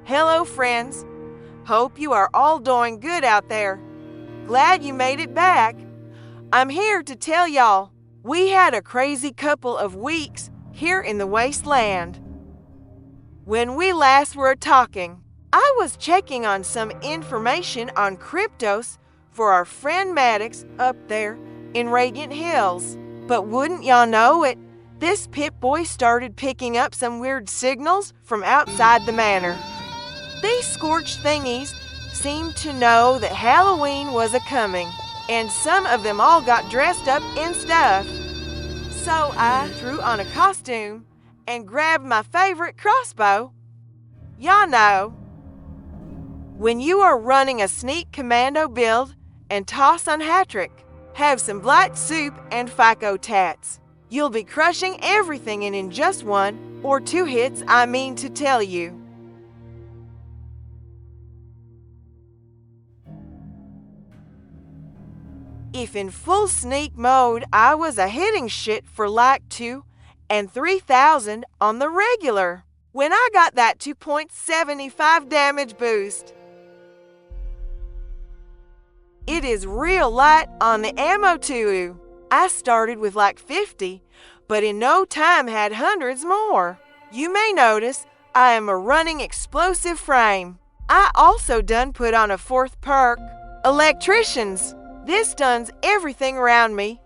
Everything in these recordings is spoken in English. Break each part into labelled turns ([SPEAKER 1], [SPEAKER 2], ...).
[SPEAKER 1] Hello, friends. Hope you are all doing good out there. Glad you made it back. I'm here to tell y'all, we had a crazy couple of weeks here in the wasteland. When we last were talking, I was checking on some information on cryptos for our friend Maddox up there in Radiant Hills. But wouldn't y'all know it, this Pip-Boy started picking up some weird signals from outside the manor. These scorched thingies seemed to know that Halloween was a-coming, and some of them all got dressed up in stuff. So I threw on a costume and grabbed my favorite crossbow. Y'all know, when you are running a sneak commando build and toss on hat-trick, have some blight soup and FICO tats. You'll be crushing everything and in just 1 or 2 hits, I mean to tell you. If in full sneak mode, I was a hitting shit for like 2 and 3,000 on the regular when I got that 2.75 damage boost. It is real light on the ammo too. I started with like 50, but in no time had hundreds more. You may notice I am a running explosive frame. I also done put on a 4th perk, Electricians. This stuns everything around me,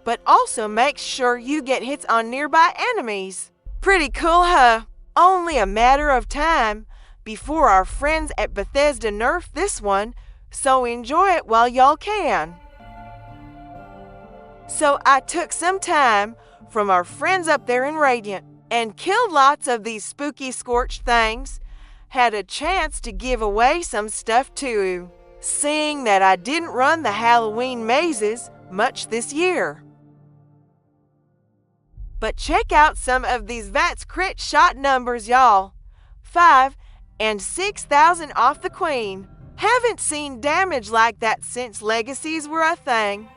[SPEAKER 1] but also makes sure you get hits on nearby enemies. Pretty cool, huh? Only a matter of time before our friends at Bethesda nerf this one, so enjoy it while y'all can. So I took some time from our friends up there in Radiant and killed lots of these spooky scorched things. Had a chance to give away some stuff too, seeing that I didn't run the Halloween mazes much this year. But check out some of these VATS crit shot numbers, y'all. 5 and 6,000 off the Queen. Haven't seen damage like that since Legacies were a thing.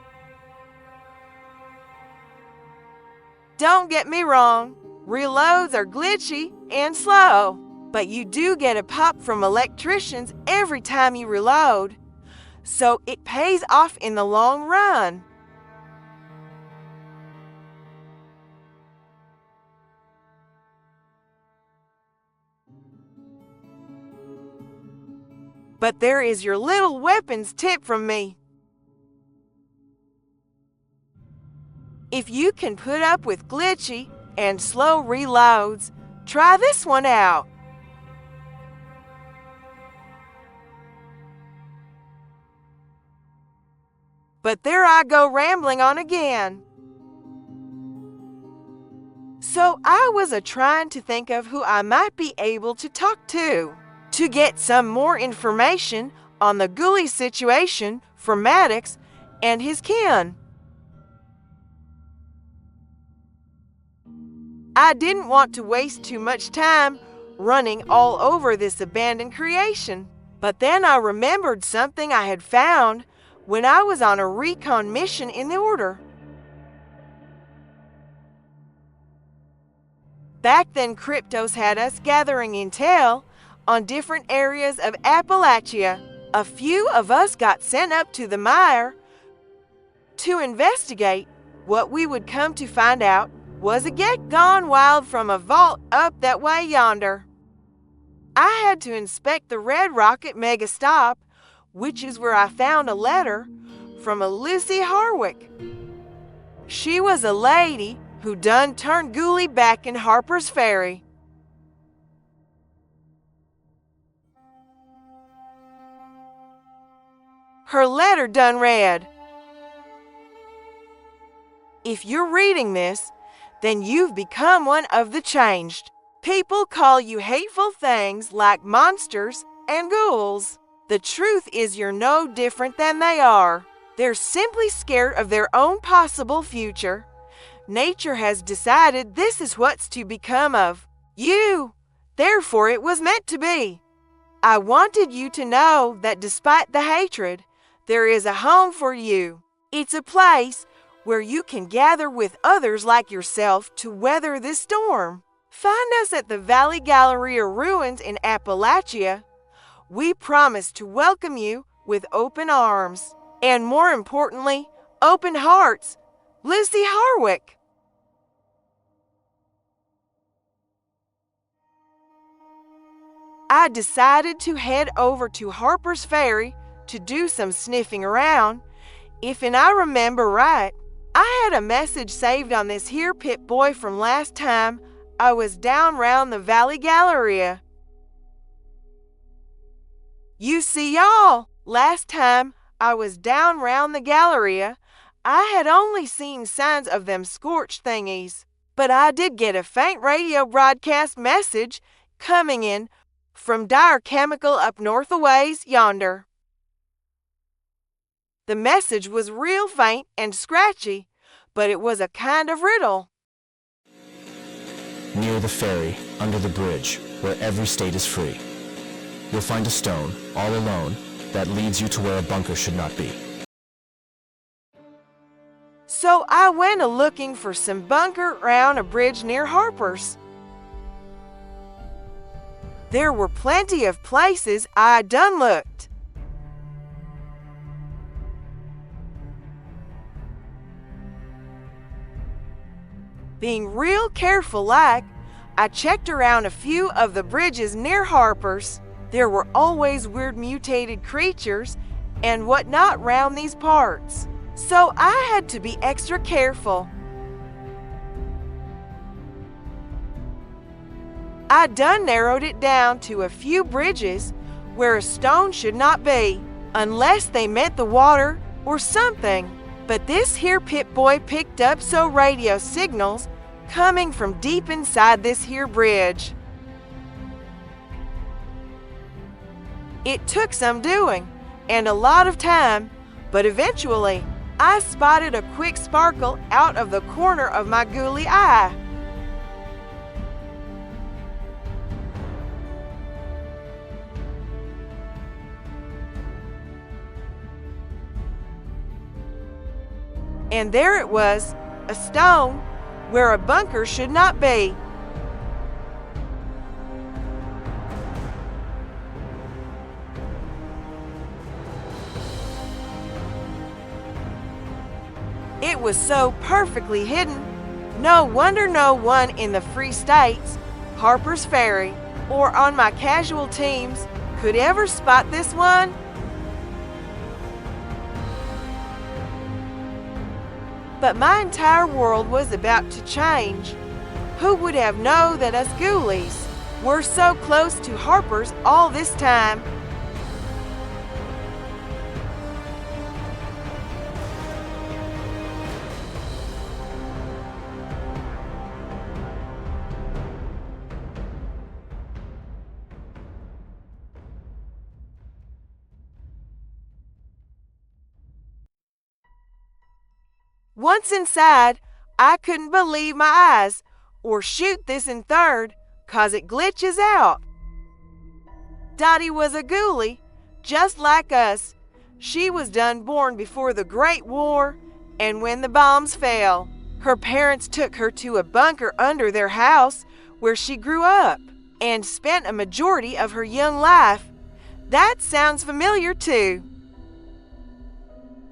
[SPEAKER 1] Don't get me wrong, reloads are glitchy and slow, but you do get a pop from Electricians every time you reload, so it pays off in the long run. But there is your little weapons tip from me. If you can put up with glitchy and slow reloads, try this one out. But there I go rambling on again. So I was trying to think of who I might be able to talk to get some more information on the ghoulie situation for Maddox and his kin. I didn't want to waste too much time running all over this abandoned creation, but then I remembered something I had found when I was on a recon mission in the Order. Back then, Cryptos had us gathering intel on different areas of Appalachia. A few of us got sent up to the mire to investigate. What we would come to find out was a get gone wild from a vault up that way yonder. I had to inspect the Red Rocket Mega Stop, which is where I found a letter from a Lucy Harwick. She was a lady who done turned ghoulie back in Harper's Ferry. Her letter done read, "If you're reading this, then you've become one of the changed. People call you hateful things like monsters and ghouls. The truth is you're no different than they are. They're simply scared of their own possible future. Nature has decided this is what's to become of you. Therefore it was meant to be. I wanted you to know that despite the hatred, there is a home for you. It's a place where you can gather with others like yourself to weather this storm. Find us at the Valley Galleria Ruins in Appalachia. We promise to welcome you with open arms, and more importantly, open hearts. Lucy Harwick. I decided to head over to Harper's Ferry to do some sniffing around. If I remember right, I had a message saved on this here Pip-Boy from last time I was down round the Valley Galleria. You see, y'all, last time I was down round the Galleria, I had only seen signs of them scorched thingies, but I did get a faint radio broadcast message coming in from Dire Chemical up north a ways yonder. The message was real faint and scratchy, but it was a kind of riddle.
[SPEAKER 2] Near the ferry, under the bridge, where every state is free, you'll find a stone, all alone, that leads you to where a bunker should not be.
[SPEAKER 1] So I went a-looking for some bunker round a bridge near Harper's. There were plenty of places I done looked. Being real careful like, I checked around a few of the bridges near Harper's. There were always weird mutated creatures and whatnot round these parts, so I had to be extra careful. I done narrowed it down to a few bridges where a stone should not be, unless they meant the water or something. But this here Pip-Boy picked up so radio signals coming from deep inside this here bridge. It took some doing and a lot of time, but eventually I spotted a quick sparkle out of the corner of my ghouly eye. And there it was, a stone where a bunker should not be. It was so perfectly hidden, no wonder no one in the Free States, Harper's Ferry, or on my casual teams could ever spot this one. But my entire world was about to change. Who would have known that us ghoulies were so close to Harper's all this time? Once inside, I couldn't believe my eyes, or shoot this in third, 'cause it glitches out. Dottie was a ghoulie, just like us. She was done born before the Great War, and when the bombs fell, her parents took her to a bunker under their house where she grew up, and spent a majority of her young life. That sounds familiar too.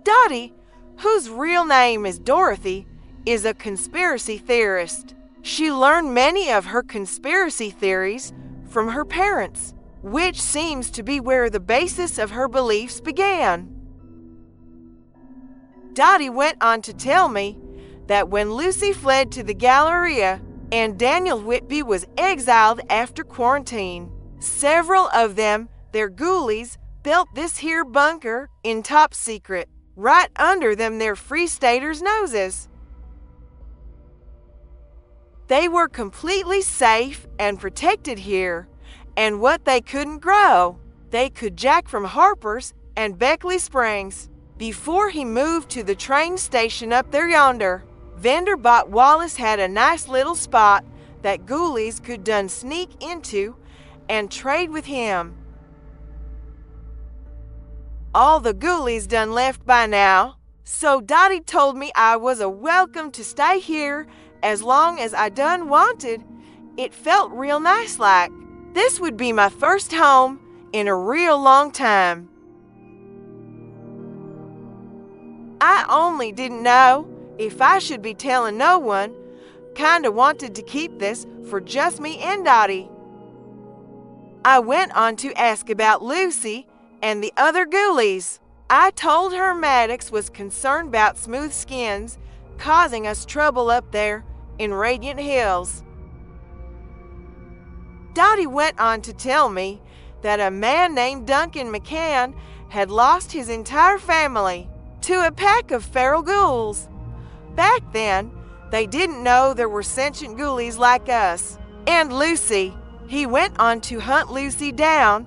[SPEAKER 1] Dottie, whose real name is Dorothy, is a conspiracy theorist. She learned many of her conspiracy theories from her parents, which seems to be where the basis of her beliefs began. Dottie went on to tell me that when Lucy fled to the Galleria and Daniel Whitby was exiled after quarantine, several of them, their ghoulies, built this here bunker in top secret, right under them their Free Staters' noses. They were completely safe and protected here, and what they couldn't grow, they could jack from Harper's and Beckley Springs. Before he moved to the train station up there yonder, Vanderbot Wallace had a nice little spot that ghoulies could done sneak into and trade with him. All the ghoulies done left by now, so Dottie told me I was a welcome to stay here as long as I done wanted, It felt real nice like. This would be my first home in a real long time. I only didn't know if I should be telling no one. Kinda wanted to keep this for just me and Dottie. I went on to ask about Lucy and the other ghoulies. I told her Maddox was concerned about smooth skins causing us trouble up there in Radiant Hills. Dottie went on to tell me that a man named Duncan McCann had lost his entire family to a pack of feral ghouls. Back then, they didn't know there were sentient ghoulies like us. And Lucy, he went on to hunt Lucy down,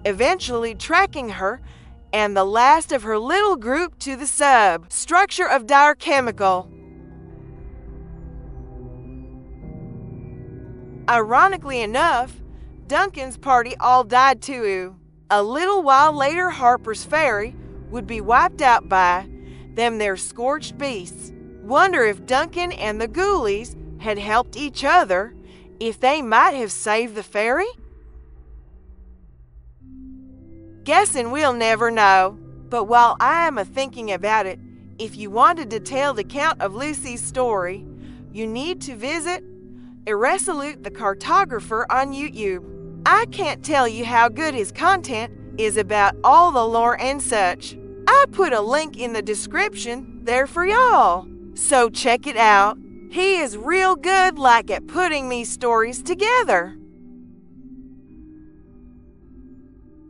[SPEAKER 1] eventually tracking her and the last of her little group to the substructure of dire chemical. Ironically enough, Duncan's party all died too. A little while later, Harper's Ferry would be wiped out by them there scorched beasts. Wonder if Duncan and the ghoulies had helped each other, if they might have saved the ferry? Guessing we'll never know. But while I am a-thinking about it, if you want a detailed account of Lucy's story, you need to visit Irresolute the Cartographer on YouTube. I can't tell you how good his content is about all the lore and such. I put a link in the description there for y'all, so check it out. He is real good like at putting these stories together.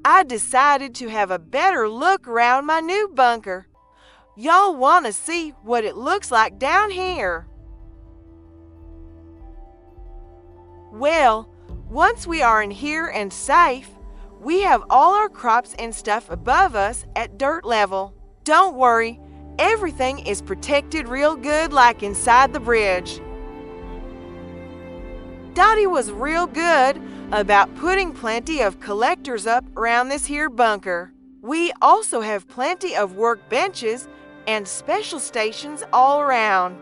[SPEAKER 1] I decided to have a better look around my new bunker. Y'all want to see what it looks like down here. Well, once we are in here and safe, we have all our crops and stuff above us at dirt level. Don't worry, everything is protected real good like inside the bridge. Dottie was real good about putting plenty of collectors up around this here bunker. We also have plenty of workbenches and special stations all around.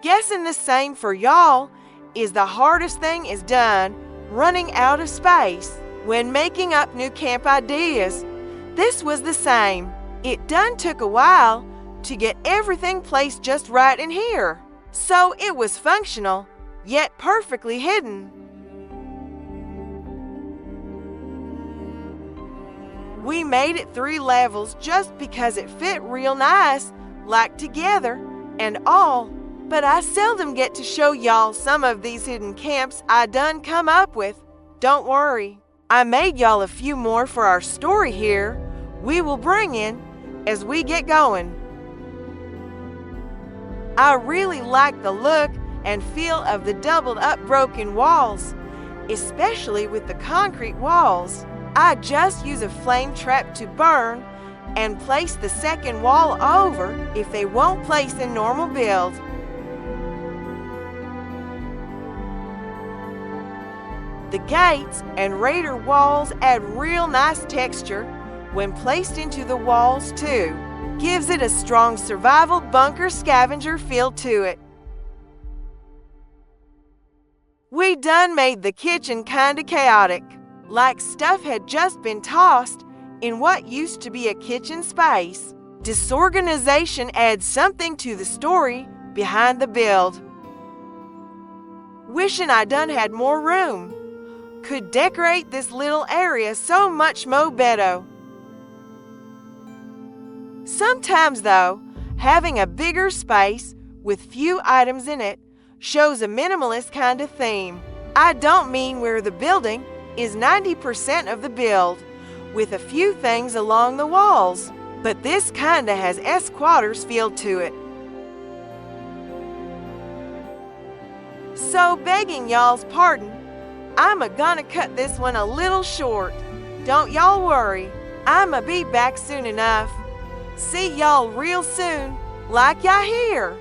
[SPEAKER 1] Guessing the same for y'all is the hardest thing is done, running out of space. When making up new camp ideas, this was the same. It done took a while to get everything placed just right in here, so it was functional, yet perfectly hidden. We made it 3 levels just because it fit real nice, like together and all. But I seldom get to show y'all some of these hidden camps I done come up with. Don't worry, I made y'all a few more for our story here we will bring in as we get going. I really like the look and feel of the doubled up broken walls, especially with the concrete walls. I just use a flame trap to burn and place the second wall over if they won't place in normal build. The gates and raider walls add real nice texture when placed into the walls too. Gives it a strong survival bunker scavenger feel to it. We done made the kitchen kinda chaotic, like stuff had just been tossed in what used to be a kitchen space. Disorganization adds something to the story behind the build. Wishing I done had more room. Could decorate this little area so much mo better. Sometimes though, having a bigger space with few items in it shows a minimalist kind of theme. I don't mean where the building is 90% of the build, with a few things along the walls, but this kinda has S-quarters feel to it. So begging y'all's pardon, I'm gonna cut this one a little short. Don't y'all worry, I'ma be back soon enough. See y'all real soon, like y'all here.